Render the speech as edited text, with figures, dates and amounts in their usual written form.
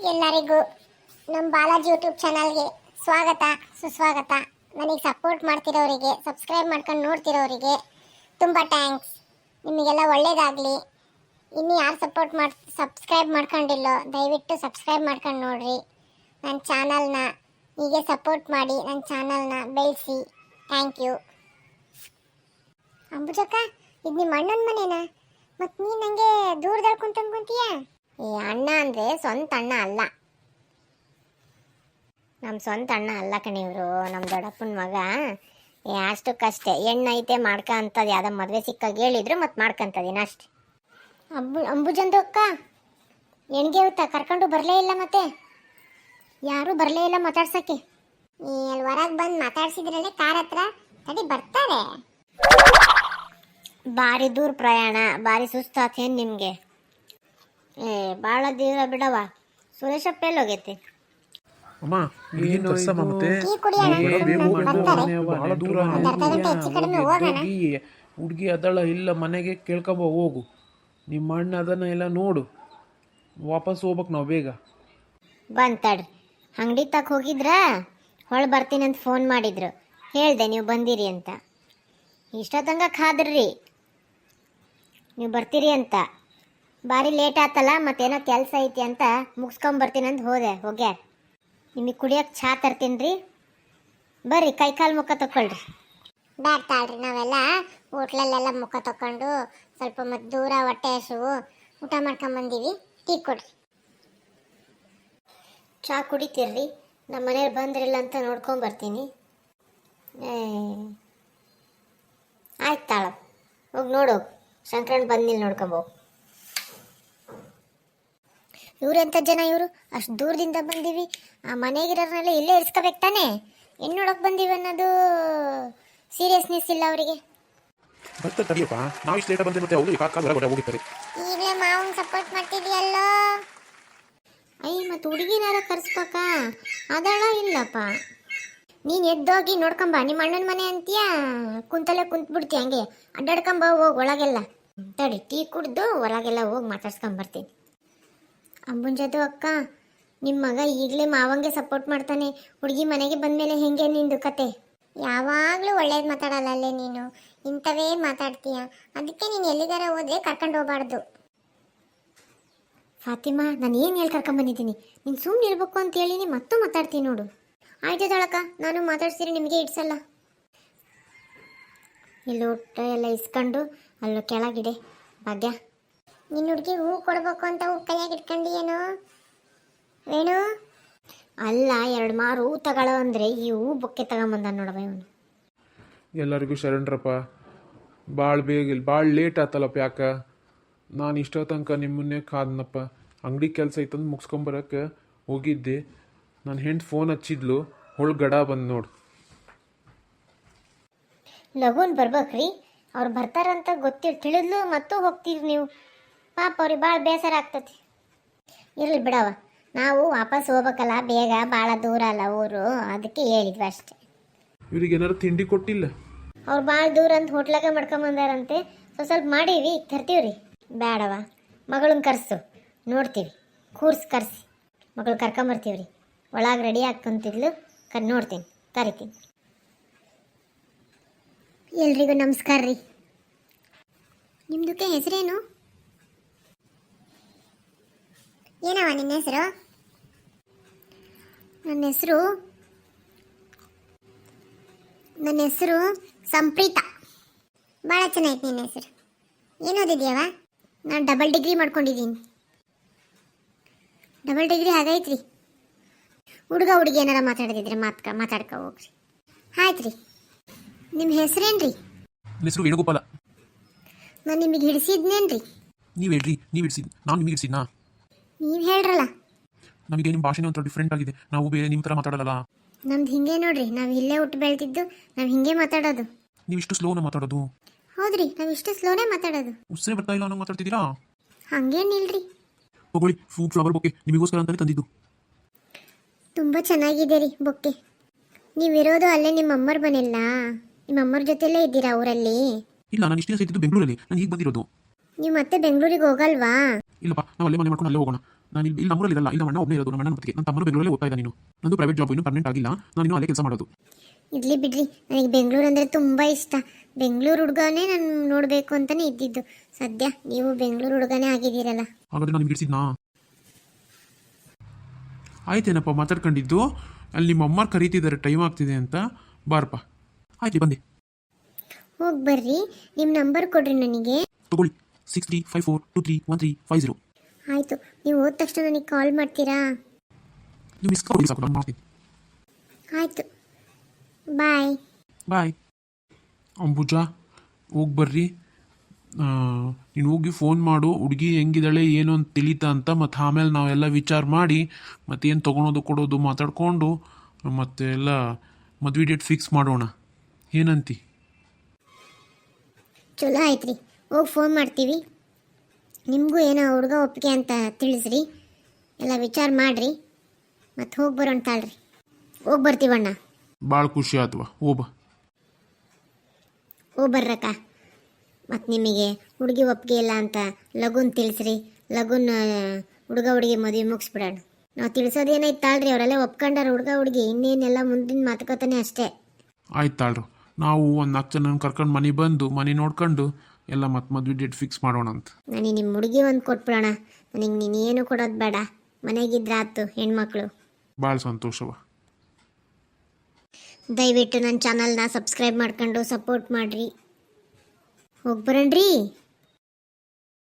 ಎಲ್ಲರಿಗೂ ನಮ್ಮ ಬಾಲಾಜಿ ಯೂಟ್ಯೂಬ್ ಚಾನಲ್ಗೆ ಸ್ವಾಗತ ಸುಸ್ವಾಗತ. ನನಗೆ ಸಪೋರ್ಟ್ ಮಾಡ್ತಿರೋರಿಗೆ, ಸಬ್ಸ್ಕ್ರೈಬ್ ಮಾಡ್ಕೊಂಡು ನೋಡ್ತಿರೋರಿಗೆ ತುಂಬ ಥ್ಯಾಂಕ್ಸ್. ನಿಮಗೆಲ್ಲ ಒಳ್ಳೇದಾಗಲಿ. ಇನ್ನು ಯಾರು ಸಬ್ಸ್ಕ್ರೈಬ್ ಮಾಡ್ಕೊಂಡಿಲ್ಲೋ ದಯವಿಟ್ಟು ಸಬ್ಸ್ಕ್ರೈಬ್ ಮಾಡ್ಕೊಂಡು ನೋಡ್ರಿ. ನನ್ನ ಚಾನಲ್ನ ಹೀಗೆ ಸಪೋರ್ಟ್ ಮಾಡಿ, ನನ್ನ ಚಾನಲ್ನ ಬೆಳೆಸಿ. Thank you. ಅಂಬುಜಕ್ಕ, ಇದು ನಿಮ್ಮ ಅಣ್ಣನ ಮನೆನಾ? ಮತ್ತು ನೀನು ನನಗೆ ದೂರದಲ್ಲಿ ಕುಂತ್ಕೊಂತೀಯಾ? ಈ ಅಣ್ಣ ಅಂದರೆ ಸ್ವಂತ ಅಣ್ಣ ಅಲ್ಲ, ನಮ್ಮ ಸ್ವಂತ ಅಣ್ಣ ಅಲ್ಲ ಕಣೆ ಇವರು. ನಮ್ಮ ದೊಡ್ಡಪ್ಪನ ಮಗ. ಅಷ್ಟಕ್ಕಷ್ಟೇ ಹೆಣ್ಣೈತೆ ಮಾಡ್ಕ ಅಂತದ್ದು ಯಾವುದೋ ಮದುವೆ ಸಿಕ್ಕಾಗ ಹೇಳಿದ್ರು ಮತ್ತು ಮಾಡ್ಕೊಂತದೀನಿ ಅಷ್ಟೆ. ಅಂಬುಜಂದು ಅಕ್ಕ ಹೆಣ್ಗೆ ಇವತ್ತ ಕರ್ಕೊಂಡು ಬರಲೇ ಇಲ್ಲ, ಮತ್ತೆ ಯಾರೂ ಬರಲೇ ಇಲ್ಲ ಮಾತಾಡ್ಸೋಕ್ಕೆ. ಅಲ್ಲಿ ಹೊರಗೆ ಬಂದು ಮಾತಾಡ್ಸಿದ್ರಲ್ಲೇ ಕಾರ್ ಹತ್ರ. ತಡಿ ಬರ್ತಾರೆ. ಭಾರಿ ದೂರ ಪ್ರಯಾಣ, ಭಾರಿ ಸುಸ್ತಾತೇನು ನಿಮಗೆ? ಭಾಳ ದೂರ ಬಿಡವ. ಸುರೇಶಪ್ಪ ಎಲ್ಲಿ ಹೋಗೈತಿ? ಅಮ್ಮ ಏನು ಕಷ್ಟಮ್ಮ ಮತ್ತೆ ಭಾಳ ದೂರ ಹುಡುಗಿ ಅದಳ ಇಲ್ಲ ಮನೆಗೆ ಕೇಳ್ಕೊಂಬ ಹೋಗು. ನಿಮ್ಮ ಅಣ್ಣ ಅದನ್ನ ಎಲ್ಲ ನೋಡು, ವಾಪಸ್ ಹೋಗ್ಬೇಕು ನಾವು ಬೇಗ. ಬಂತಡ್ರಿ, ಅಂಗಡಿ ತಕ್ಕ ಹೋಗಿದ್ರ ಹೊಳ್ ಬರ್ತೀನಿ ಅಂತ ಫೋನ್ ಮಾಡಿದ್ರು. ಹೇಳ್ದೆ ನೀವು ಬಂದಿರಿ ಅಂತ. ಇಷ್ಟೊತ್ತಂಗ ಕಾದ್ರಿ ನೀವು ಬರ್ತೀರಿ ಅಂತ. ಭಾರಿ ಲೇಟ್ ಆತಲ್ಲ, ಮತ್ತೇನೋ ಕೆಲಸ ಐತಿ ಅಂತ ಮುಗಿಸ್ಕೊಂಬರ್ತೀನಿ ಅಂತ ಹೋಗ್ಯಾರ. ನಿಮಗೆ ಕುಡಿಯೋಕೆ ಚಹಾ ತರ್ತೀನಿ ರೀ, ಬರ್ರಿ ಕೈ ಕಾಲು ಮುಖ ತಗೊಳ್ರಿ. ಬ್ಯಾಡ್ ತಾಳ್ರಿ, ನಾವೆಲ್ಲ ಹೋಟ್ಲಲ್ಲೆಲ್ಲ ಮುಖ ತಗೊಂಡು ಸ್ವಲ್ಪ ಮತ್ತು ದೂರ ಹೊಟ್ಟೆ ಹಸುವು ಊಟ ಮಾಡ್ಕೊಂಬಂದೀವಿ. ಟೀ ಕೊಡ್ರಿ. ಚಹಾ ಕುಡಿತೀರ್ರಿ? ನಮ್ಮ ಮನೇಲಿ ಬಂದ್ರಿಲ್ಲ ಅಂತ ನೋಡ್ಕೊಂಬರ್ತೀನಿ. ಆಯ್ತು ತಾಳ, ಹೋಗಿ ನೋಡು. ಶಂಕರಣ್ಣ ಬಂದಿಲ್ಲ, ನೋಡ್ಕೊಂಬೋಗು. ಇವರೆಂಥ ಜನ ಇವರು? ಅಷ್ಟು ದೂರದಿಂದ ಬಂದೀವಿ, ಆ ಮನೆಗಿರೋರ್ನೆಲ್ಲ ಇಲ್ಲೇ ಇರಿಸ್ಕೋಬೇಕು ತಾನೆ. ಹೆಣ್ಣು ನೋಡೋಕೆ ಬಂದೀವಿ ಅನ್ನೋದು ಸೀರಿಯಸ್ನೆಸ್ ಇಲ್ಲ ಅವರಿಗೆ. ಈಗಲೇ ಮಾವನ್ ಸಪೋರ್ಟ್ ಮಾಡ್ತಿದ್ಯಲ್ಲೋ. ಮತ್ತು ಹುಡುಗಿನಾರ ಕರ್ಸ್ಬೇಕಾ? ಅದಳ ಇಲ್ಲಪ್ಪ. ನೀನು ಎದ್ದೋಗಿ ನೋಡ್ಕೊಂಬ. ನಿಮ್ಮ ಅಣ್ಣನ ಮನೆ ಅಂತೀಯಾ, ಕುಂತಲ್ಲೇ ಕುಂತ್ಬಿಡ್ತೀಯ, ಹಂಗೆ ಅಡ್ಡಾಡ್ಕೊಂಬ. ಹೋಗಿ ಒಳಗೆಲ್ಲ ತಡಿ, ಟೀ ಕುಡ್ದು ಹೊರಗೆಲ್ಲ ಹೋಗಿ ಮಾತಾಡ್ಸ್ಕೊಂಬರ್ತೀನಿ. ಅಂಬುಂಜದು ಅಕ್ಕ, ನಿಮ್ಮ ಮಗ ಈಗಲೇ ಮಾವಂಗೆ ಸಪೋರ್ಟ್ ಮಾಡ್ತಾನೆ. ಹುಡುಗಿ ಮನೆಗೆ ಬಂದಮೇಲೆ ಹೆಂಗೆ ನಿಂದು ಕತೆ? ಯಾವಾಗಲೂ ಒಳ್ಳೇದು ಮಾತಾಡಲ್ಲ ಅಲ್ಲೇ ನೀನು, ಇಂಥವೇ ಮಾತಾಡ್ತೀಯ. ಅದಕ್ಕೆ ನೀನು ಎಲ್ಲಿಗಾರ ಹೋದ್ರೆ ಕರ್ಕೊಂಡು ಹೋಗಬಾರ್ದು. ಫಾತಿಮಾ, ನಾನು ಏನು ಹೇಳಿ ಕರ್ಕೊಂಬಂದಿದ್ದೀನಿ? ನೀನು ಸುಮ್ಮನೆ ಇರ್ಬೇಕು ಅಂತ ಹೇಳಿನಿ, ಮತ್ತೂ ಮಾತಾಡ್ತೀನಿ ನೋಡು. ಆಯ್ತು ದೊಳಕ, ನಾನು ಮಾತಾಡ್ಸಿರಿ ನಿಮಗೆ ಇಡ್ಸಲ್ಲ. ಇಲ್ಲಿ ಊಟ ಎಲ್ಲ ಇಸ್ಕೊಂಡು ಅಲ್ಲೂ ಕೆಳಗಿದೆ ಭಾಗ್ಯ. ನಿನ್ನ ಹುಡುಗಿ ಹೂ ಕೊಡ್ಬೇಕು ಅಂತ ಹೂ ಕೈಯಾಗಿ ಇಟ್ಕೊಂಡು ಏನೋ ವೇಣು? ಅಲ್ಲ, 2 ಮಾರು ಹೂ ತಗೊಳ್ಳೋ ಅಂದರೆ ಈ ಹೂ ಬೊಕ್ಕೆ ತಗೊಂಬಂದ ನೋಡವ ಇವನು. ಎಲ್ಲರಿಗೂ ಶರಣ್ರಪ್ಪ. ಭಾಳ ಲೇಟ್ ಆತಲ್ಲಪ್ಪ. ಯಾಕ ನಾನು ಇಷ್ಟೋ ತನಕ ನಿಮ್ಮನ್ನೇ ಕಾದ್ನಪ್ಪ. ಅಂಗಡಿ ಕೆಲಸ ಐತಂದು ಮುಗಿಸ್ಕೊಂಬರಕ್ಕೆ ಹೋಗಿದ್ದೆ. ನನ್ನ ಹೆಂಡ್ತಿ ಫೋನ್ ಹಚ್ಚಿದ್ಲು, ಗಡ ಬಂದು ನೋಡು. ಲಘುನ್ ಬರ್ಬೇಕ್ರಿ, ಅವ್ರು ಬರ್ತಾರಂತ ತಿಳಿದ್ಲು ಮತ್ತು ಹೋಗ್ತೀರಿ ನೀವು. ಪಾಪ ಅವ್ರಿಗೆ ಭಾಳ ಬೇಸರ ಆಗ್ತತಿ. ಇರಲಿ ಬಿಡವ, ನಾವು ವಾಪಸ್ ಹೋಗ್ಬೇಕಲ್ಲ ಬೇಗ, ಭಾಳ ದೂರ ಅಲ್ಲ ಊರು, ಅದಕ್ಕೆ ಹೇಳಿದ್ವಿ ಅಷ್ಟೇ. ಇವ್ರಿಗೆ ಏನಾರು ತಿಂಡಿ ಕೊಟ್ಟಿಲ್ಲ? ಅವ್ರು ಭಾಳ ದೂರ ಅಂತ ಹೋಟ್ಲಾಗ ಮಾಡ್ಕೊಂಬಂದಾರಂತೆ. ಸ್ವಲ್ಪ ಮಾಡೀವಿ, ತರ್ತೀವ್ರಿ. ಬೇಡವ, ಮಗಳನ್ನ ಕರೆಸು, ನೋಡ್ತೀವಿ. ಕರ್ಸಿ ಮಗಳು ಕರ್ಕೊಂಬರ್ತೀವ್ರಿ. ಒಳಗೆ ರೆಡಿ ಹಾಕ್ಕೊಂತಿದ್ಲು, ನೋಡ್ತೀನಿ, ಕರಿತೀನಿ. ಎಲ್ರಿಗೂ ನಮಸ್ಕಾರ ರೀ. ನಿಮ್ದಕ್ಕೆ ಹೆಸರೇನು? ಏನವ ನಿನ್ನ ಹೆಸರು? ನನ್ನ ಹೆಸರು ಸಂಪ್ರೀತಾ. ಭಾಳ ಚೆನ್ನಾಗಿತ್ತು ನಿನ್ನ ಹೆಸರು. ಏನು ಓದಿದ್ಯಾವ? ನಾನು ಡಬಲ್ ಡಿಗ್ರಿ ಮಾಡ್ಕೊಂಡಿದ್ದೀನಿ. ಡಬಲ್ ಡಿಗ್ರಿ ಹಾಗೈತ್ರಿ. ಹುಡುಗ ಹುಡುಗಿ ಏನಾರ ಮಾತಾಡ್ತಿದ್ರೆ ಮಾತಾಡ್ಕೊ ಹೋಗ್ರಿ. ಆಯ್ತು ರೀ. ನಿಮ್ಮ ಹೆಸರೇನ್ರಿ? ಹೆಸರು ವೇಣುಗೋಪಾಲ. ನಾನು ನಿಮಗೆ ಹಿಡಿಸಿದ್ನೇನ್ರಿ? ನೀವು ಹೇಳ್ರಿ, ನೀವು ಹಿಡಿಸಿದ್ ನಾನು ನಿಮಗೆ ಹಿಡಿಸಿದ್ನಾ? ನೀವು ಹೇಳ್ರಲ್ಲ. ನಮಗೆ ನಿಮ್ಮ ಭಾಷೆನೇ ಒಂಥರ ಡಿಫ್ರೆಂಟ್ ಆಗಿದೆ. ನಾವು ಬೇರೆ ನಿಮ್ಮ ಥರ ಮಾತಾಡಲ್ಲ. ನಮ್ದು ಹಿಂಗೆ ನೋಡ್ರಿ, ನಾವು ಇಲ್ಲೇ ಹುಟ್ಟು ಬೆಳೆದಿದ್ದು, ನಾವು ಹಿಂಗೆ ಮಾತಾಡೋದು. ನೀವು ಇಷ್ಟು ಸ್ಲೋನ ಮಾತಾಡೋದು? ಹೌದ್ರಿ, ನಾವು ಇಷ್ಟು ಸ್ಲೋನೇ ಮಾತಾಡೋದು. ಉಸಿರೇ ಬರ್ತಾ ಇಲ್ಲ ಅನ್ನೋ ಮಾತಾಡ್ತಿದ್ದೀರಾ? ಹಂಗೇನಿಲ್ರಿ. ತಗೊಳ್ಳಿ, ಫ್ಲವರ್ ಬೊಕ್ಕೆ ನಿಮಗೋಸ್ಕರ ಅಂತಾನೆ ತಂದಿದ್ದು. ತುಂಬ ಚೆನ್ನಾಗಿದೆ ರೀ ಬೊಕ್ಕೆ. ನೀವಿರೋದು ಅಲ್ಲೇ ನಿಮ್ಮ ಅಮ್ಮರ ಮನೆಯಲ್ಲ? ನಿಮ್ಮ ಅಮ್ಮರ ಜೊತೆಲೇ ಇದ್ದೀರಾ ಊರಲ್ಲಿ? ಇಲ್ಲ, ನಾನು ಇಷ್ಟು ದಿವಸ ಇದ್ದಿದ್ದು ಬೆಂಗಳೂರಲ್ಲಿ. ನಾನು ಈಗ ಬಂದಿರೋದು. ನೀವು ಮತ್ತೆ ಬೆಂಗಳೂರಿಗೆ ಹೋಗಲ್ವಾ? ಇಲ್ಲಪ್ಪ, ನಾವು ಅಲ್ಲೇ ಮನೆ ಮಾಡ್ಕೊಂಡು ಅಲ್ಲೇ ಹೋಗೋಣ. ನಾನು ಇಲ್ಲಿ ನಮ್ಮೂರಲ್ಲಿ ಇರಲ್ಲ, ಇಲ್ಲಿ ನಮ್ಮ ಅಣ್ಣ ಒಬ್ಬನೇ ಇರೋದು, ನಮ್ಮ ಅಣ್ಣನ ಮತ್ತಿಗೆ ನನ್ನ ತಮ್ಮನು ಬೆಂಗಳೂರಲ್ಲಿ ಓದ್ತಾ ಇದ್ದಾನೆ. ನೀನು ನಂದು ಪ್ರೈವೇಟ್ ಜಾಬ್ ಇನ್ನೂ ಪರ್ಮನೆಂಟ್ ಆಗಿಲ್ಲ, ನಾನು ಇನ್ನೂ ಅಲ್ಲೇ ಕೆಲಸ ಮಾಡೋದು. ಇರ್ಲಿ ಬಿಡ್ರಿ, ನನಗೆ ಬೆಂಗಳೂರು ಅಂದರೆ ತುಂಬ ಇಷ್ಟ. ಬೆಂಗಳೂರು ಹುಡುಗನೇ ನಾನು ನೋಡಬೇಕು ಅಂತಲೇ ಇದ್ದಿದ್ದು. ಸದ್ಯ ನೀವು ಬೆಂಗಳೂರು ಹುಡುಗನೇ ಆಗಿದ್ದೀರಲ್ಲ. ಹಾಗಾದ್ರೆ ನಾನು ಬಿಡಿಸಿದ್ನಾ? ಆಯ್ತೇನಪ್ಪ ಮಾತಾಡ್ಕೊಂಡಿದ್ದು. ಅಲ್ಲಿ ನಿಮ್ಮ ಅಮ್ಮ ಕರೀತಿದ್ದಾರೆ, ಟೈಮ್ ಆಗ್ತಿದೆ ಅಂತ. ಬಾರಪ್ಪ. ಆಯ್ತು ಬಂದೆ. ಹೋಗಿ ಬರ್ರಿ, ನಿಮ್ಮ ನಂಬರ್ ಕೊಡ್ರಿ ನನಗೆ. ತಗೊಳ್ಳಿ, 6354231350. ಆಯಿತು, ನೀವು ಹೋದ ತಕ್ಷಣ ನನಗೆ ಕಾಲ್ ಮಾಡ್ತೀರಾ? ನೀವು ಮಿಸ್ ಕಾಲ್ ಸಾಕು, ನಾನು ಮಾಡ್ತೀನಿ. ಆಯಿತು, ಬಾಯ್. ಬಾಯ್. ಅಂಬುಜಾ, ಹೋಗಿ ಬರ್ರಿ. ನೀನು ಹೋಗಿ ಫೋನ್ ಮಾಡು, ಹುಡುಗಿ ಹೆಂಗಿದ್ದಾಳೆ ಏನು ಅಂತ ತಿಳಿತಾ ಅಂತ. ಮತ್ತು ಆಮೇಲೆ ನಾವೆಲ್ಲ ವಿಚಾರ ಮಾಡಿ ಮತ್ತೇನು ತೊಗೊಳೋದು ಕೊಡೋದು ಮಾತಾಡಿಕೊಂಡು ಮತ್ತೆ ಎಲ್ಲ ಮದುವೆ ಡೇಟ್ ಫಿಕ್ಸ್ ಮಾಡೋಣ. ಏನಂತಿ? ಚಲೋ ಆಯ್ತು ರೀ, ಹೋಗಿ ಫೋನ್ ಮಾಡ್ತೀವಿ. ನಿಮಗೂ ಏನೋ ಹುಡುಗ ಒಪ್ಪಿಗೆ ಅಂತ ತಿಳಿಸ್ರಿ, ಎಲ್ಲ ವಿಚಾರ ಮಾಡಿರಿ, ಮತ್ತು ಹೋಗಿ ಬರೋಣ ತಾಳ್ರಿ. ಹೋಗಿ ಬರ್ತೀವಣ್ಣ. ಭಾಳ ಖುಷಿ ಆತ್ವ, ಓಬ. ಹೋಗಿ ಬರ್ರಕ್ಕ. ಮತ್ತು ನಿಮಗೆ ಹುಡುಗಿ ಒಪ್ಪಿಗೆ ಇಲ್ಲ ಅಂತ ಲಗುನ್ ತಿಳಿಸ್ರಿ. ಲಗುನ್ ಹುಡುಗ ಹುಡುಗಿ ಮದುವೆ ಮುಗಿಸ್ಬಿಡೋಣ. ನಾವು ತಿಳಿಸೋದೇನೈತೆ ತಾಳ್ರಿ, ಅವರೆಲ್ಲ ಒಪ್ಕೊಂಡಾರ ಹುಡುಗ ಹುಡುಗಿ. ಇನ್ನೇನೆಲ್ಲ ಮುಂದಿನ ಮಾತುಕತೆನೇ ಅಷ್ಟೇ. ಆಯ್ತು ತಾಳ್ರು, ನಾವು ಒಂದು 4 ಜನ ಕರ್ಕೊಂಡು ಮನೆ ಬಂದು ಮನೆ ನೋಡ್ಕೊಂಡು ಎಲ್ಲ ಮತ್ತೆ ಮದುವೆ ಡೇಟ್ ಫಿಕ್ಸ್ ಮಾಡೋಣ ಅಂತ. ನನಗೆ ನಿಮ್ಮ ಹುಡುಗಿ ಒಂದು ಕೊಟ್ಬಿಡೋಣ. ನನಗೆ ನೀನೇನು ಕೊಡೋದು ಬೇಡ, ಮನೆಗಿದ್ರೆ ಆಯ್ತು ಹೆಣ್ಮಕ್ಳು. ಭಾಳ ಸಂತೋಷವ. ದಯವಿಟ್ಟು ನನ್ನ ಚಾನಲ್ನ ಸಬ್ಸ್ಕ್ರೈಬ್ ಮಾಡ್ಕೊಂಡು ಸಪೋರ್ಟ್ ಮಾಡಿರಿ. ಹೋಗಿ ಬರೋಣ್ರಿ.